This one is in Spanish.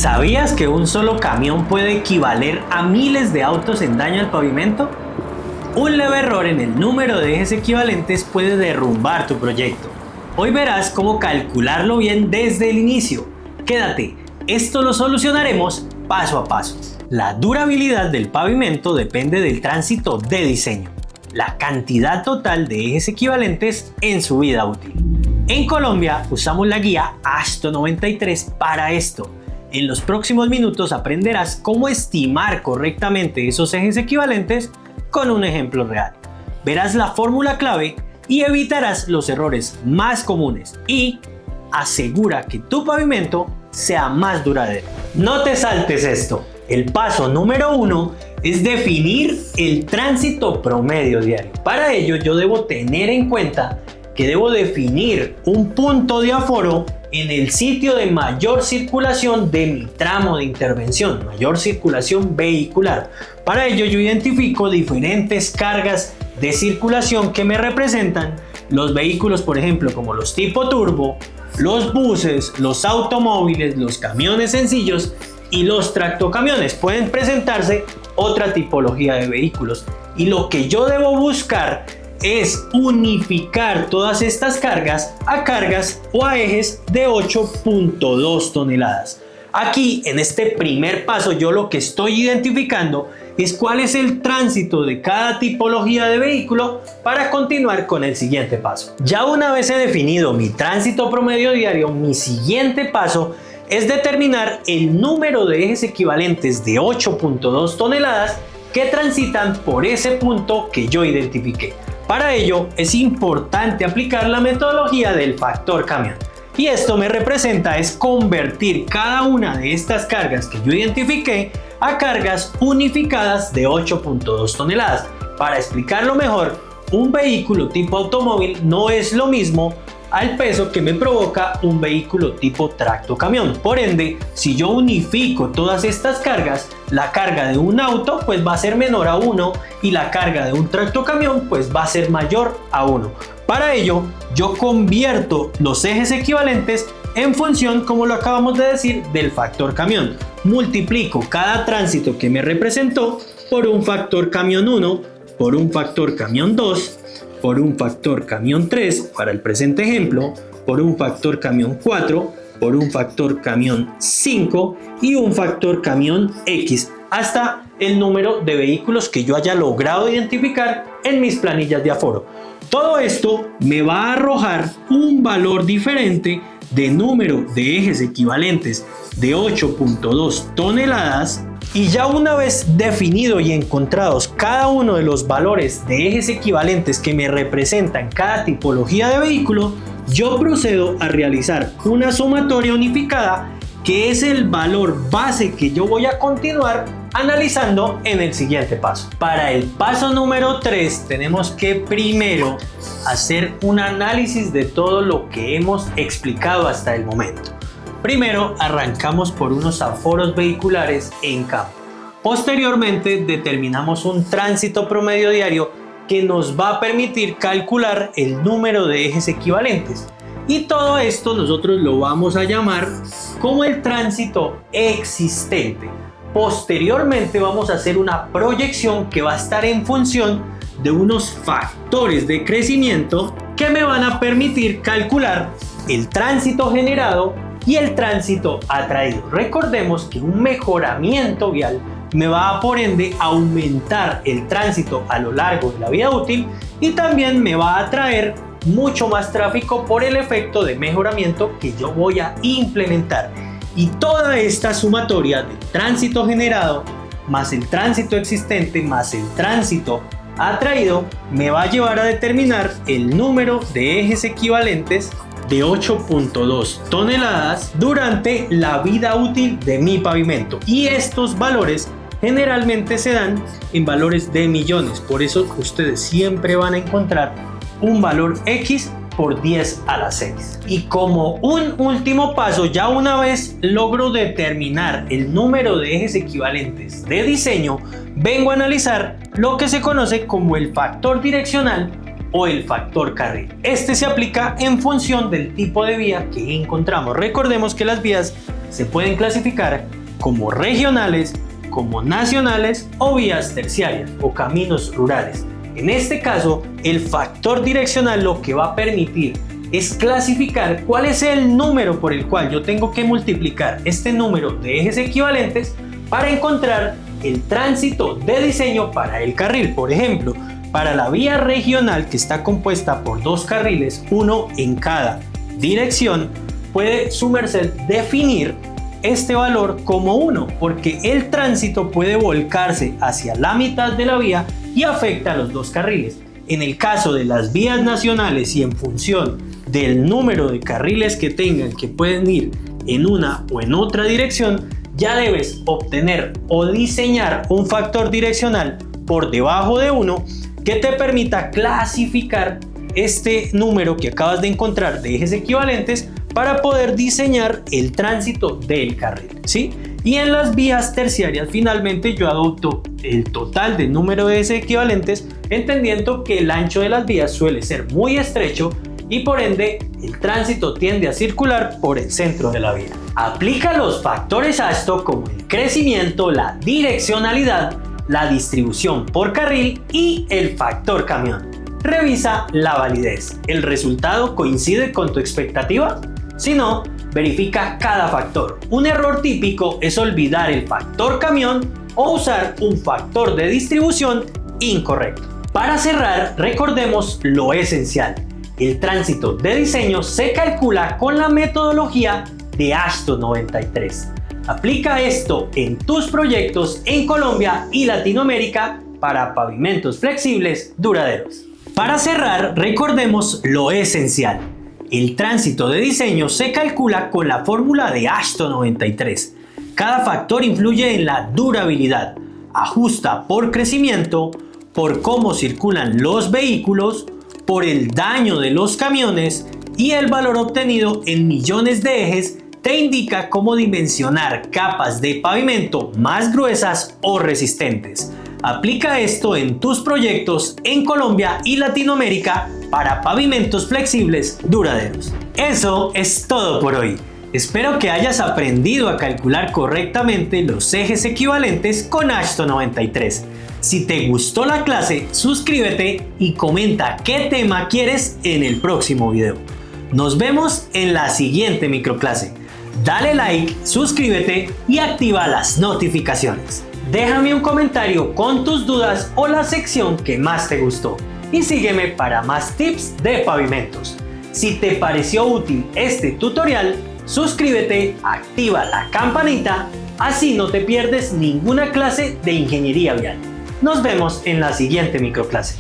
¿Sabías que un solo camión puede equivaler a miles de autos en daño al pavimento? Un leve error en el número de ejes equivalentes puede derrumbar tu proyecto. Hoy verás cómo calcularlo bien desde el inicio. Quédate, esto lo solucionaremos paso a paso. La durabilidad del pavimento depende del tránsito de diseño, la cantidad total de ejes equivalentes en su vida útil. En Colombia usamos la guía AASHTO 93 para esto. En los próximos minutos aprenderás cómo estimar correctamente esos ejes equivalentes con un ejemplo real. Verás la fórmula clave y evitarás los errores más comunes y asegura que tu pavimento sea más duradero. No te saltes esto. El paso número 1 es definir el tránsito promedio diario. Para ello yo debo tener en cuenta que debo definir un punto de aforo en el sitio de mayor circulación de mi tramo de intervención, mayor circulación vehicular. Para ello yo identifico diferentes cargas de circulación que me representan los vehículos, por ejemplo, como los tipo turbo, los buses, los automóviles, los camiones sencillos y los tractocamiones. Pueden presentarse otra tipología de vehículos y lo que yo debo buscar es unificar todas estas cargas a cargas o a ejes de 8.2 toneladas. Aquí en este primer paso yo lo que estoy identificando es cuál es el tránsito de cada tipología de vehículo para continuar con el siguiente paso. Ya una vez he definido mi tránsito promedio diario, mi siguiente paso es determinar el número de ejes equivalentes de 8.2 toneladas que transitan por ese punto que yo identifiqué. Para ello es importante aplicar la metodología del factor camión. Y esto me representa es convertir cada una de estas cargas que yo identifiqué a cargas unificadas de 8.2 toneladas. Para explicarlo mejor, un vehículo tipo automóvil no es lo mismo al peso que me provoca un vehículo tipo tractocamión. Por ende, si yo unifico todas estas cargas, la carga de un auto pues va a ser menor a 1 y la carga de un tractocamión pues va a ser mayor a 1. Para ello, yo convierto los ejes equivalentes en función, como lo acabamos de decir, del factor camión. Multiplico cada tránsito que me representó por un factor camión 1, por un factor camión 2, por un factor camión 3 para el presente ejemplo, por un factor camión 4, por un factor camión 5 y un factor camión X, hasta el número de vehículos que yo haya logrado identificar en mis planillas de aforo. Todo esto me va a arrojar un valor diferente de número de ejes equivalentes de 8.2 toneladas. Y ya una vez definido y encontrados cada uno de los valores de ejes equivalentes que me representan cada tipología de vehículo, yo procedo a realizar una sumatoria unificada que es el valor base que yo voy a continuar analizando en el siguiente paso. Para el paso número 3 tenemos que primero hacer un análisis de todo lo que hemos explicado hasta el momento. Primero arrancamos por unos aforos vehiculares en campo. Posteriormente determinamos un tránsito promedio diario que nos va a permitir calcular el número de ejes equivalentes. Y todo esto nosotros lo vamos a llamar como el tránsito existente. Posteriormente vamos a hacer una proyección que va a estar en función de unos factores de crecimiento que me van a permitir calcular el tránsito generado y el tránsito atraído. Recordemos que un mejoramiento vial me va a por ende aumentar el tránsito a lo largo de la vida útil y también me va a traer mucho más tráfico por el efecto de mejoramiento que yo voy a implementar. Y toda esta sumatoria del tránsito generado más el tránsito existente más el tránsito atraído me va a llevar a determinar el número de ejes equivalentes de 8.2 toneladas durante la vida útil de mi pavimento, y estos valores generalmente se dan en valores de millones. Por eso ustedes siempre van a encontrar un valor X por 10 a la 6. Y como un último paso, ya una vez logro determinar el número de ejes equivalentes de diseño, vengo a analizar lo que se conoce como el factor direccional o el factor carril. Este se aplica en función del tipo de vía que encontramos. Recordemos que las vías se pueden clasificar como regionales, como nacionales o vías terciarias o caminos rurales. En este caso, el factor direccional lo que va a permitir es clasificar cuál es el número por el cual yo tengo que multiplicar este número de ejes equivalentes para encontrar el tránsito de diseño para el carril. Por ejemplo, para la vía regional, que está compuesta por 2 carriles, uno en cada dirección, puede su merced definir este valor como 1, porque el tránsito puede volcarse hacia la mitad de la vía y afecta a los 2 carriles. En el caso de las vías nacionales y en función del número de carriles que tengan, que pueden ir en una o en otra dirección, ya debes obtener o diseñar un factor direccional por debajo de 1 que te permita clasificar este número que acabas de encontrar de ejes equivalentes para poder diseñar el tránsito del carril, ¿sí? Y en las vías terciarias, finalmente, yo adopto el total del número de ejes equivalentes, entendiendo que el ancho de las vías suele ser muy estrecho y por ende el tránsito tiende a circular por el centro de la vía. Aplica los factores ASTO como el crecimiento, la direccionalidad, la distribución por carril y el factor camión. Revisa la validez. ¿El resultado coincide con tu expectativa? Si no, verifica cada factor. Un error típico es olvidar el factor camión o usar un factor de distribución incorrecto. Para cerrar, recordemos lo esencial. El tránsito de diseño se calcula con la metodología de AASHTO 93. Aplica esto en tus proyectos en Colombia y Latinoamérica para pavimentos flexibles duraderos. Para cerrar, recordemos lo esencial. El tránsito de diseño se calcula con la fórmula de AASHTO 93. Cada factor influye en la durabilidad, ajusta por crecimiento, por cómo circulan los vehículos, por el daño de los camiones y el valor obtenido en millones de ejes te indica cómo dimensionar capas de pavimento más gruesas o resistentes. Aplica esto en tus proyectos en Colombia y Latinoamérica para pavimentos flexibles duraderos. Eso es todo por hoy. Espero que hayas aprendido a calcular correctamente los ejes equivalentes con AASHTO 93. Si te gustó la clase, suscríbete y comenta qué tema quieres en el próximo video. Nos vemos en la siguiente microclase. Dale like, suscríbete y activa las notificaciones. Déjame un comentario con tus dudas o la sección que más te gustó. Y sígueme para más tips de pavimentos. Si te pareció útil este tutorial, suscríbete, activa la campanita, así no te pierdes ninguna clase de ingeniería vial. Nos vemos en la siguiente microclase.